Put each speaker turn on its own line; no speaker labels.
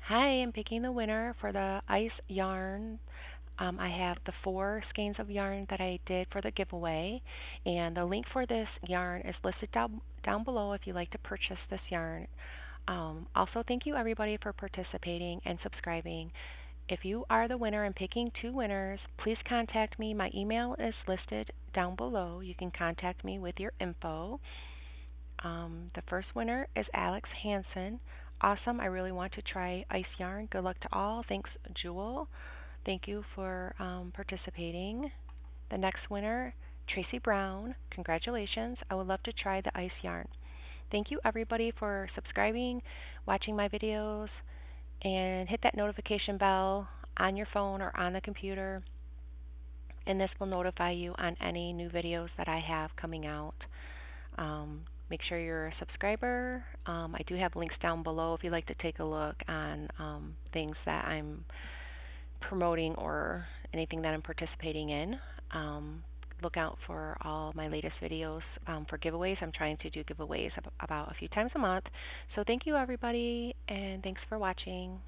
Hi, I'm picking the winner for the ice yarn. I have the 4 skeins of yarn that I did for the giveaway, and the link for this yarn is listed down below if you'd like to purchase this yarn. Also, thank you everybody for participating and subscribing. If you are the winner and picking 2 winners, please contact me. My email is listed down below. You can contact me with your info. The first winner is Alex Hansen. Awesome. I really want to try ice yarn. Good luck to all. Thanks, Jewel. Thank you for participating. The next winner, Tracy Brown. Congratulations. I would love to try the ice yarn. Thank you, everybody, for subscribing, watching my videos, and hit that notification bell on your phone or on the computer, and this will notify you on any new videos that I have coming out. Make sure you're a subscriber. I do have links down below if you'd like to take a look on things that I'm promoting or anything that I'm participating in. Look out for all my latest videos for giveaways. I'm trying to do giveaways about a few times a month. So thank you everybody, and thanks for watching.